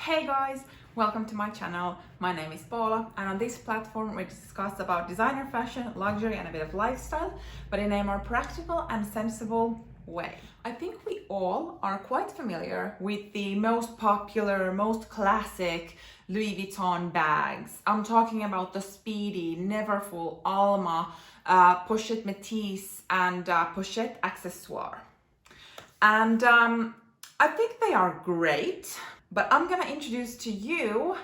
Hey guys, welcome to my channel. My name is Paula, and on this platform we discuss about designer fashion, luxury and a bit of lifestyle, but in a more practical and sensible way. I think we all are quite familiar with the most popular, most classic Louis Vuitton bags. I'm talking about the Speedy, Neverfull, Alma, Pochette Metis and Pochette Accessoire. And I think they are great, but I'm gonna introduce to you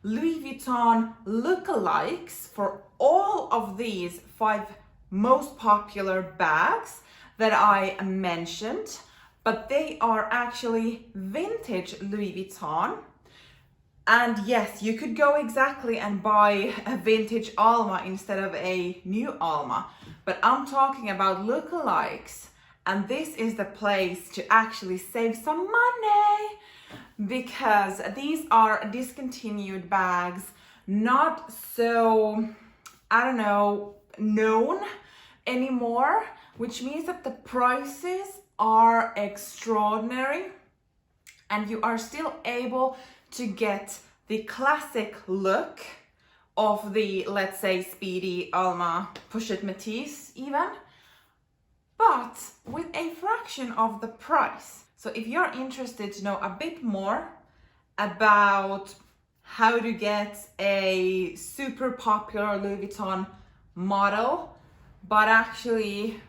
Louis Vuitton lookalikes for all of these 5 most popular bags that I mentioned, but they are actually vintage Louis Vuitton. And yes, you could go exactly and buy a vintage Alma instead of a new Alma, but I'm talking about lookalikes. And this is the place to actually save some money because these are discontinued bags, not so, known anymore, which means that the prices are extraordinary and you are still able to get the classic look of the, let's say, Speedy, Alma, Pochette Metis even, but with a fraction of the price. So if you're interested to know a bit more about how to get a super popular Louis Vuitton model, but actually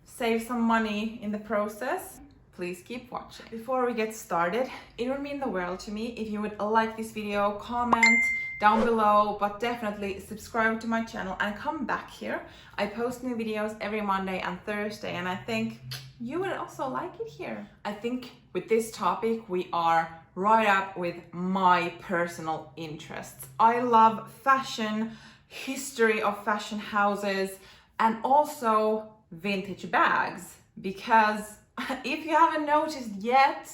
save some money in the process, please keep watching. Before we get started, it would mean the world to me if you would like this video, comment down below, but definitely subscribe to my channel and come back here. I post new videos every Monday and Thursday, and I think you would also like it here. I think with this topic, we are right up with my personal interests. I love fashion, history of fashion houses, and also vintage bags, because if you haven't noticed yet,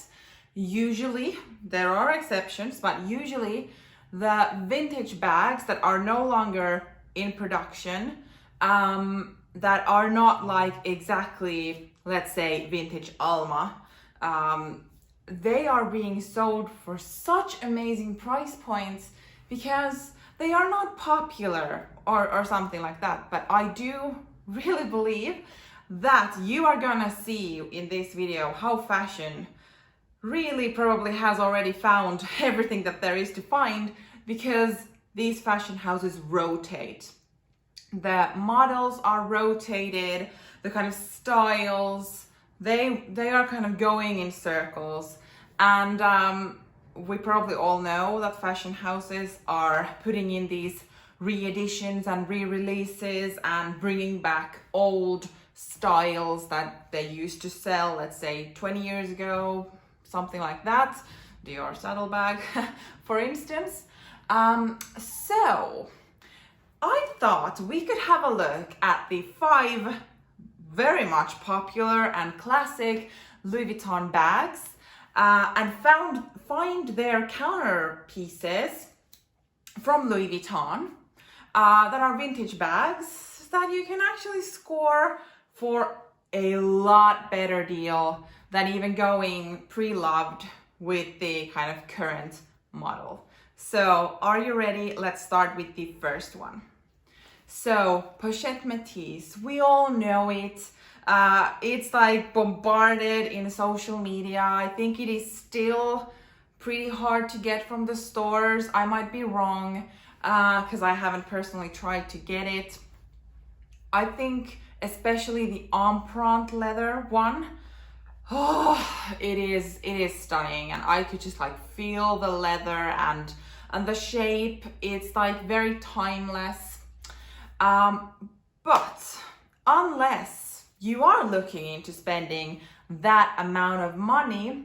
usually, there are exceptions, but usually the vintage bags that are no longer in production, that are not like exactly, let's say, vintage Alma, they are being sold for such amazing price points because they are not popular or something like that. But I do really believe that you are gonna see in this video how fashion really probably has already found everything that there is to find, because these fashion houses rotate. The models are rotated, the kind of styles, they are kind of going in circles. And we probably all know that fashion houses are putting in these re-editions and re-releases and bringing back old styles that they used to sell, let's say 20 years ago, something like that. Dior saddlebag, for instance. So I thought we could have a look at the 5 very much popular and classic Louis Vuitton bags and find their counter pieces from Louis Vuitton that are vintage bags that you can actually score for a lot better deal than even going pre-loved with the kind of current model. So are you ready? Let's start with the first one. So Pochette Metis, we all know it. It's like bombarded in social media. I think it is still pretty hard to get from the stores. I might be wrong because I haven't personally tried to get it. I think especially the empreinte leather one, it is stunning, and I could just like feel the leather and the shape. It's like very timeless. But unless you are looking into spending that amount of money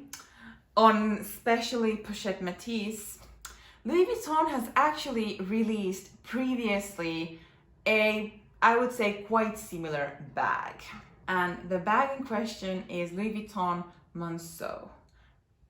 on especially Pochette Metis, Louis Vuitton has actually released previously I would say quite similar bag. And the bag in question is Louis Vuitton Monceau.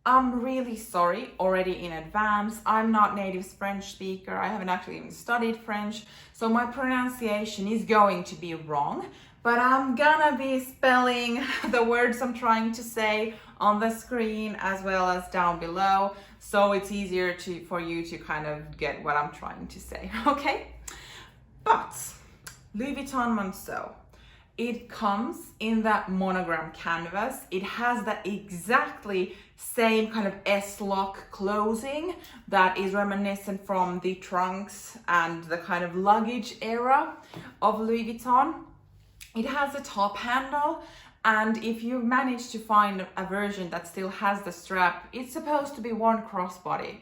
I'm really sorry already in advance. I'm not native French speaker. I haven't actually even studied French, so my pronunciation is going to be wrong. but I'm gonna be spelling the words I'm trying to say on the screen as well as down below, so it's easier for you to kind of get what I'm trying to say, okay? But Louis Vuitton Monceau, it comes in that monogram canvas. It has that exactly same kind of S-lock closing that is reminiscent from the trunks and the kind of luggage era of Louis Vuitton. It has a top handle, and if you manage to find a version that still has the strap, it's supposed to be worn crossbody.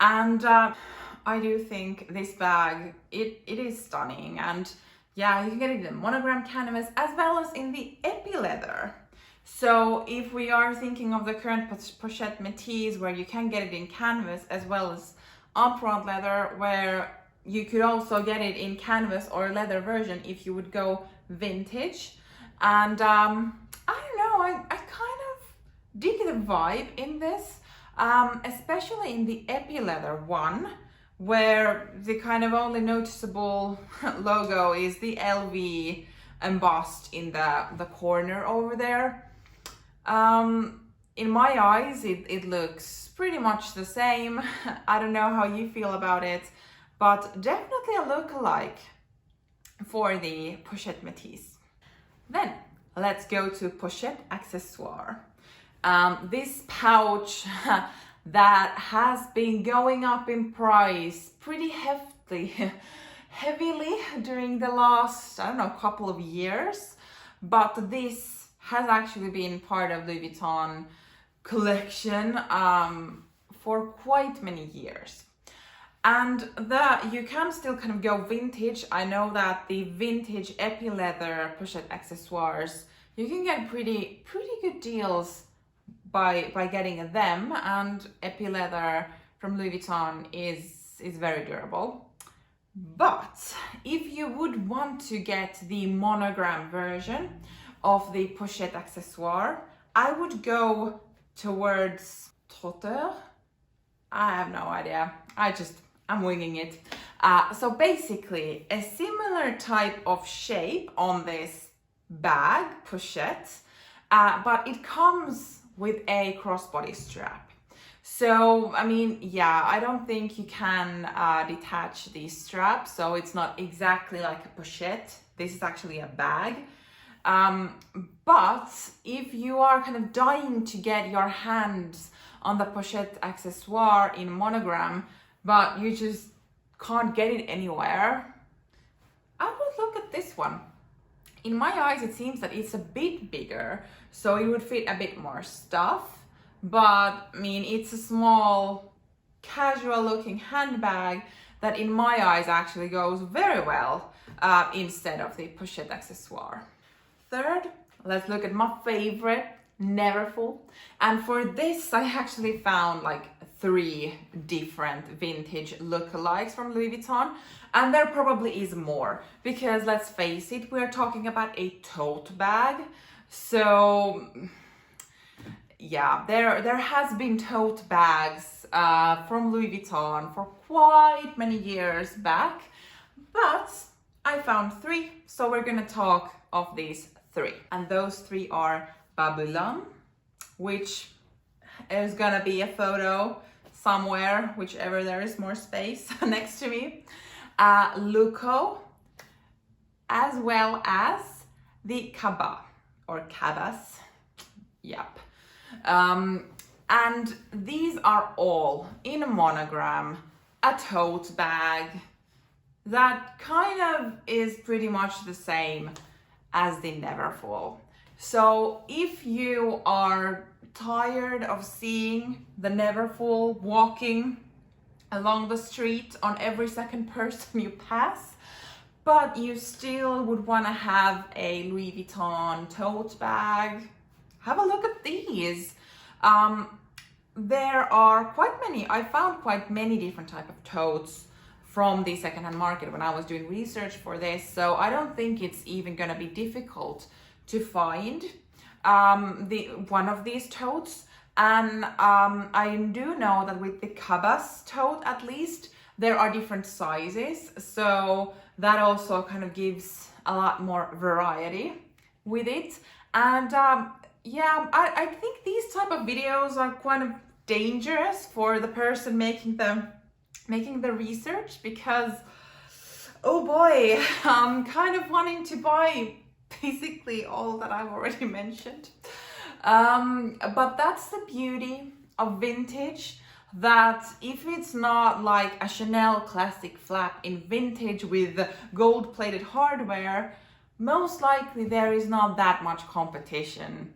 And I do think this bag, it is stunning, and yeah, you can get it in monogram canvas as well as in the epi leather. So if we are thinking of the current Pochette Metis, where you can get it in canvas as well as upfront leather, where you could also get it in canvas or leather version if you would go vintage. And I don't know, I kind of dig the vibe in this, especially in the epi leather one, where the kind of only noticeable logo is the LV embossed in the corner over there. In my eyes, it looks pretty much the same. I don't know how you feel about it, but definitely a look-alike for the Pochette Metis. Then let's go to Pochette Accessoire. This pouch that has been going up in price pretty heavily during the last, I don't know, couple of years, but this has actually been part of Louis Vuitton collection for quite many years. And you can still kind of go vintage. I know that the vintage epi leather Pochette accessoires, you can get pretty good deals by getting them, and epi leather from Louis Vuitton is very durable. But if you would want to get the monogram version of the Pochette accessoire, I would go towards tote. I have no idea. I'm winging it. So basically a similar type of shape on this bag, Pochette, but it comes with a crossbody strap. So, I mean, yeah, I don't think you can detach these straps, so it's not exactly like a pochette. This is actually a bag. But if you are kind of dying to get your hands on the Pochette accessoire in monogram, but you just can't get it anywhere, I would look at this one. In my eyes, it seems that it's a bit bigger, so it would fit a bit more stuff. But I mean, it's a small, casual looking handbag that in my eyes actually goes very well instead of the Pochette accessoire. Third, let's look at my favorite, Neverfull. And for this, I actually found like 3 different vintage lookalikes from Louis Vuitton. And there probably is more, because let's face it, we're talking about a tote bag. So yeah, there has been tote bags from Louis Vuitton for quite many years back, but I found 3, so we're gonna talk of these 3. And those 3 are Babylon, which is gonna be a photo somewhere, whichever there is more space next to me, Luco, as well as the Kaba, or Cabas, yep. And these are all in a monogram, a tote bag that kind of is pretty much the same as the Neverfull. So if you are tired of seeing the Neverfull walking along the street on every second person you pass, but you still would want to have a Louis Vuitton tote bag, have a look at these. There are quite many, I found quite many different type of totes from the secondhand market when I was doing research for this, so I don't think it's even gonna be difficult to find one of these totes. And I do know that with the Cabas tote, at least, there are different sizes, so that also kind of gives a lot more variety with it. And yeah, I think these type of videos are kind of dangerous for the person making the research, because oh boy, I'm kind of wanting to buy basically all that I've already mentioned. But that's the beauty of vintage, that if it's not like a Chanel classic flap in vintage with gold-plated hardware, most likely there is not that much competition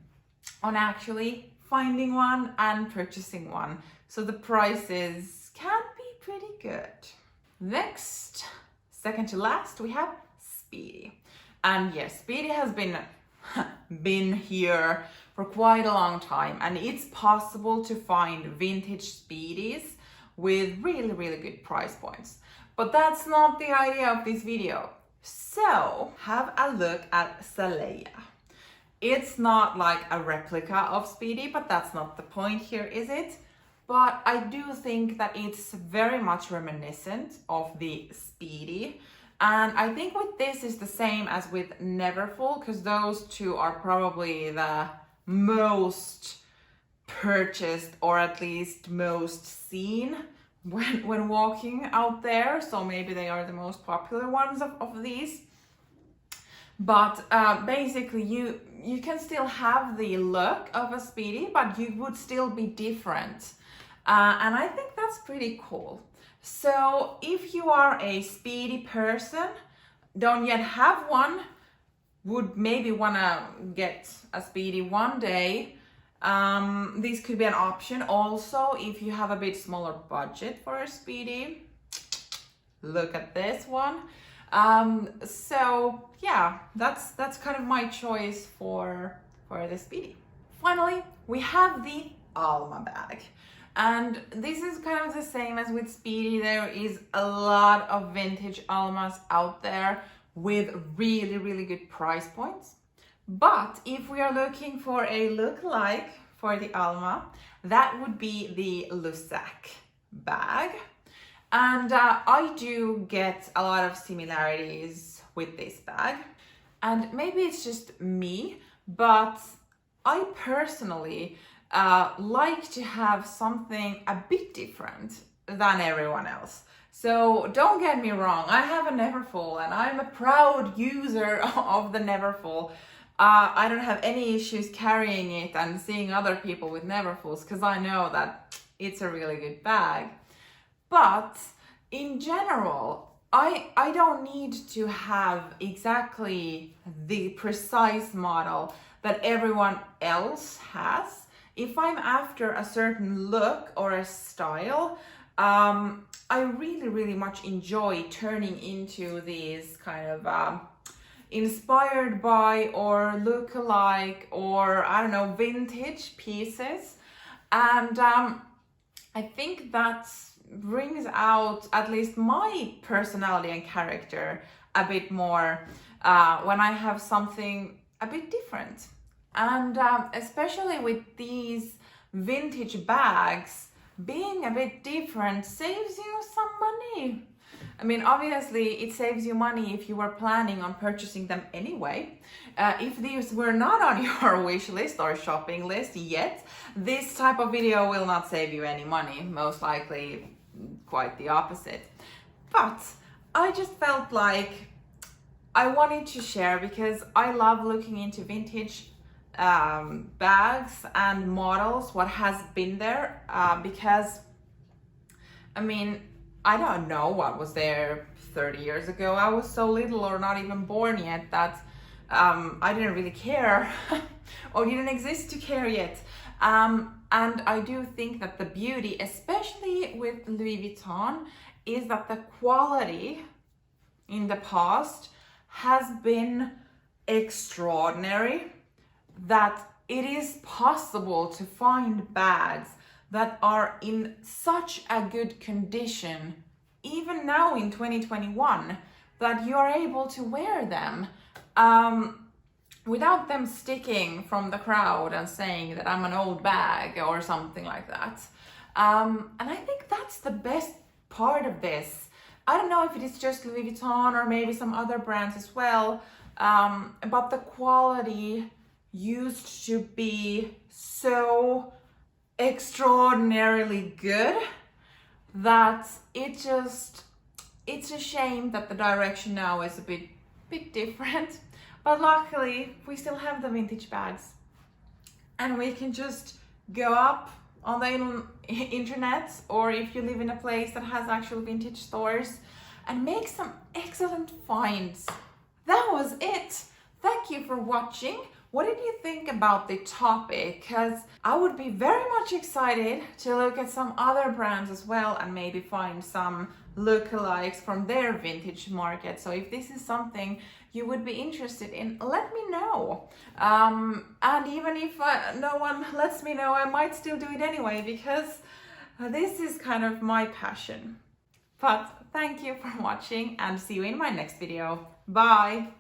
on actually finding one and purchasing one. So the prices can be pretty good. Next, second to last, we have Speedy. And yes, Speedy has been here for quite a long time, and it's possible to find vintage Speedies with really, really good price points. But that's not the idea of this video. So have a look at Salaya. It's not like a replica of Speedy, but that's not the point here, is it? But I do think that it's very much reminiscent of the Speedy. And I think with this is the same as with Neverfull, because those two are probably the most purchased, or at least most seen when walking out there. So maybe they are the most popular ones of these. But basically you can still have the look of a Speedy, but you would still be different. And I think that's pretty cool. So if you are a Speedy person, don't yet have one, would maybe want to get a Speedy one day, this could be an option. Also, if you have a bit smaller budget for a Speedy, look at this one. So yeah, that's kind of my choice for the Speedy. Finally, we have the Alma bag. And this is kind of the same as with Speedy. There is a lot of vintage Almas out there with really, really good price points. But if we are looking for a look-alike for the Alma, that would be the Lusac bag. And I do get a lot of similarities with this bag. And maybe it's just me, but I personally like to have something a bit different than everyone else. So don't get me wrong, I have a Neverfull and I'm a proud user of the Neverfull. I don't have any issues carrying it and seeing other people with Neverfulls, because I know that it's a really good bag. But in general, I don't need to have exactly the precise model that everyone else has. If I'm after a certain look or a style, I really, really much enjoy turning into these kind of inspired by or look-alike or, I don't know, vintage pieces. And I think that brings out at least my personality and character a bit more when I have something a bit different. And especially with these vintage bags, being a bit different saves you some money. I mean, obviously it saves you money if you were planning on purchasing them anyway. If these were not on your wish list or shopping list yet, this type of video will not save you any money, most likely quite the opposite. But I just felt like I wanted to share, because I love looking into vintage bags and models, what has been there, because I mean, I don't know what was there 30 years ago. I was so little or not even born yet that I didn't really care or didn't exist to care yet. And I do think that the beauty, especially with Louis Vuitton, is that the quality in the past has been extraordinary, that it is possible to find bags that are in such a good condition, even now in 2021, that you are able to wear them without them sticking from the crowd and saying that I'm an old bag or something like that. And I think that's the best part of this. I don't know if it is just Louis Vuitton or maybe some other brands as well, but the quality used to be so extraordinarily good that it's a shame that the direction now is a bit different. But luckily we still have the vintage bags, and we can just go up on the internet, or if you live in a place that has actual vintage stores, and make some excellent finds. That was it. Thank you for watching. What did you think about the topic? Because I would be very much excited to look at some other brands as well and maybe find some lookalikes from their vintage market. So if this is something you would be interested in, let me know. And even if no one lets me know, I might still do it anyway, because this is kind of my passion. But thank you for watching, and see you in my next video. Bye!